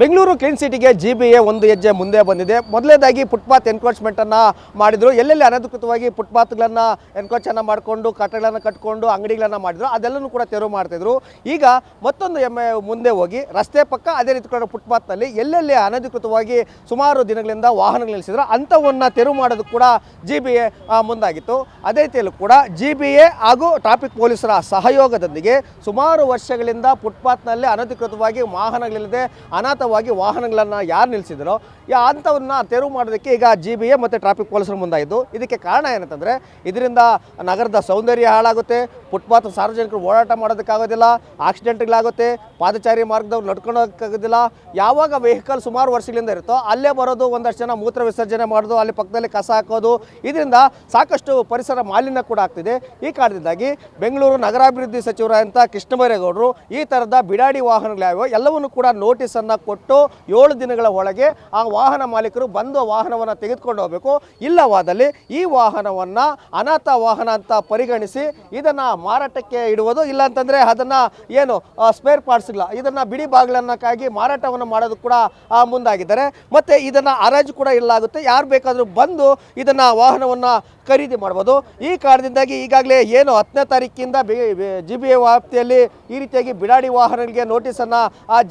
Bengaluru clean ಸಿಟಿಗೆ GBA ಒಂದು ಹೆಜ್ಜೆ ಮುಂದೆ ಬಂದಿದೆ. ಮೊದಲನೇದಾಗಿ ಫುಟ್ಪಾತ್ ಎನ್ಕ್ರೋಚ್ಮೆಂಟನ್ನು ಮಾಡಿದರು. ಎಲ್ಲೆಲ್ಲಿ ಅನಧಿಕೃತವಾಗಿ ಫುಟ್ಪಾತ್ಗಳನ್ನು ಎನ್ಕ್ರೋಚನ್ನು ಮಾಡಿಕೊಂಡು ಕಟ್ಟಡಗಳನ್ನು ಕಟ್ಕೊಂಡು ಅಂಗಡಿಗಳನ್ನು ಮಾಡಿದ್ರು ಅದೆಲ್ಲನೂ ಕೂಡ ತೆರವು ಮಾಡ್ತಿದ್ರು. ಈಗ ಮತ್ತೊಂದು ಮುಂದೆ ಹೋಗಿ ರಸ್ತೆ ಪಕ್ಕ ಅದೇ ರೀತಿ ಕೂಡ ಫುಟ್ಪಾತ್ನಲ್ಲಿ ಎಲ್ಲೆಲ್ಲಿ ಅನಧಿಕೃತವಾಗಿ ಸುಮಾರು ದಿನಗಳಿಂದ ವಾಹನಗಳು ನಿಲ್ಲಿಸಿದ್ರು ಅಂಥವನ್ನು ತೆರವು ಮಾಡೋದಕ್ಕೆ ಕೂಡ GBA ಮುಂದಾಗಿತ್ತು. ಅದೇ ರೀತಿಯಲ್ಲೂ ಕೂಡ GBA ಹಾಗೂ ಟ್ರಾಫಿಕ್ ಪೊಲೀಸರ ಸಹಯೋಗದೊಂದಿಗೆ ಸುಮಾರು ವರ್ಷಗಳಿಂದ ಫುಟ್ಪಾತ್ನಲ್ಲಿ ಅನಧಿಕೃತವಾಗಿ ವಾಹನಗಳಿಲ್ಲದೆ ಅನಾಥವಾಗಿ ವಾಹನಗಳನ್ನು ಯಾರು ನಿಲ್ಲಿಸಿದರೋ ಅಂಥವನ್ನ ತೆರವು ಮಾಡೋದಕ್ಕೆ ಈಗ GBA ಮತ್ತು ಟ್ರಾಫಿಕ್ ಪೊಲೀಸರು ಮುಂದಾಯಿತು. ಇದಕ್ಕೆ ಕಾರಣ ಏನಂತಂದರೆ ಇದರಿಂದ ನಗರದ ಸೌಂದರ್ಯ ಹಾಳಾಗುತ್ತೆ, ಫುಟ್ಪಾತ್ ಸಾರ್ವಜನಿಕರು ಓಡಾಟ ಮಾಡೋದಕ್ಕಾಗೋದಿಲ್ಲ, ಆಕ್ಸಿಡೆಂಟ್ಗಳಾಗುತ್ತೆ, ಪಾದಚಾರಿ ಮಾರ್ಗದವ್ರು ನಡ್ಕೊಳ್ಳೋಕ್ಕಾಗೋದಿಲ್ಲ. ಯಾವಾಗ ವೆಹಿಕಲ್ ಸುಮಾರು ವರ್ಷಗಳಿಂದ ಇರುತ್ತೋ ಅಲ್ಲೇ ಬರೋದು, ಒಂದಷ್ಟು ಜನ ಮೂತ್ರ ವಿಸರ್ಜನೆ ಮಾಡೋದು, ಅಲ್ಲಿ ಪಕ್ಕದಲ್ಲಿ ಕಸ ಹಾಕೋದು, ಇದರಿಂದ ಸಾಕಷ್ಟು ಪರಿಸರ ಮಾಲಿನ್ಯ ಕೂಡ ಆಗ್ತಿದೆ. ಈ ಕಾರಣದಿಂದಾಗಿ ಬೆಂಗಳೂರು ನಗರಾಭಿವೃದ್ಧಿ ಸಚಿವರಾದಂಥ ಕೃಷ್ಣ ಬೈರೇಗೌಡರು ಈ ಥರದ ಬಿಡಾಡಿ ವಾಹನಗಳಾಗಿವೆ ಎಲ್ಲವನ್ನು ಕೂಡ ನೋಟಿಸನ್ನು ಕೊಟ್ಟು 7 ದಿನಗಳ ಒಳಗೆ ಆ ವಾಹನ ಮಾಲೀಕರು ಬಂದು ವಾಹನವನ್ನು ತೆಗೆದುಕೊಂಡು ಹೋಗಬೇಕು. ಇಲ್ಲವಾದಲ್ಲಿ ಈ ವಾಹನವನ್ನು ಅನಾಥ ವಾಹನ ಅಂತ ಪರಿಗಣಿಸಿ ಇದನ್ನು ಮಾರಾಟಕ್ಕೆ ಇಡುವುದು, ಇಲ್ಲಾಂತಂದರೆ ಅದನ್ನು ಏನು ಸ್ಪೇರ್ ಪಾರ್ಟ್ಸ್ಗಳ ಇದನ್ನು ಬಿಡಿ ಬಾಗಿಲನ್ನಕ್ಕಾಗಿ ಮಾರಾಟವನ್ನು ಮಾಡೋದು ಕೂಡ ಮುಂದಾಗಿದ್ದಾರೆ. ಮತ್ತು ಇದನ್ನು ಹರಾಜು ಕೂಡ ಇಡಲಾಗುತ್ತೆ, ಯಾರು ಬೇಕಾದರೂ ಬಂದು ಇದನ್ನು ವಾಹನವನ್ನು ಖರೀದಿ ಮಾಡ್ಬೋದು. ಈ ಕಾರಣದಿಂದಾಗಿ ಈಗಾಗಲೇ ಏನು 10ನೇ ತಾರೀಕಿಂದ GBA ವ್ಯಾಪ್ತಿಯಲ್ಲಿ ಈ ರೀತಿಯಾಗಿ ಬಿಡಾಡಿ ವಾಹನಗಳಿಗೆ ನೋಟಿಸನ್ನು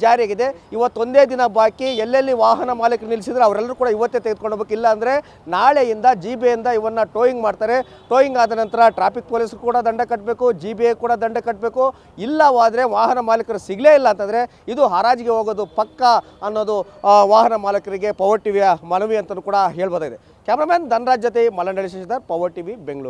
ಜಾರಿಯಾಗಿದೆ. ಇವತ್ತೊಂದೇ ದಿನ ಬಾಕಿ. ಎಲ್ಲೆಲ್ಲಿ ವಾಹನ ಮಾಲೀಕರು ನಿಲ್ಲಿಸಿದ್ರೆ ಅವರೆಲ್ಲರೂ ಕೂಡ ಇವತ್ತೇ ತೆಗೆದುಕೊಂಡು ಹೋಗ್ಬೇಕು. ಇಲ್ಲ ಅಂದರೆ ನಾಳೆಯಿಂದ GBAಯಿಂದ ಇವನ್ನು ಟೋಯಿಂಗ್ ಮಾಡ್ತಾರೆ. ಟೋಯಿಂಗ್ ಆದ ನಂತರ ಟ್ರಾಫಿಕ್ ಪೊಲೀಸರು ಕೂಡ ದಂಡ ಕಟ್ಟಬೇಕು, GBA ಕೂಡ ದಂಡ ಕಟ್ಟಬೇಕು. ಇಲ್ಲವಾದರೆ ವಾಹನ ಮಾಲೀಕರು ಸಿಗಲೇ ಇಲ್ಲ ಅಂತಂದರೆ ಇದು ಹರಾಜಿಗೆ ಹೋಗೋದು ಪಕ್ಕ ಅನ್ನೋದು ವಾಹನ ಮಾಲೀಕರಿಗೆ ಪವರ್ ಟಿವಿಯ ಮನವಿ ಅಂತಲೂ ಕೂಡ ಹೇಳ್ಬೋದಾಗಿದೆ. ಕ್ಯಾಮ್ರಾಮನ್ ಧನರಾಜ್ ಜೊತೆ ಮಲ್ಲಂಡಳ್ಳಿ ಶಶಿಧರ್, ಪವರ್ ಟಿವಿ, ಬೆಂಗಳೂರು.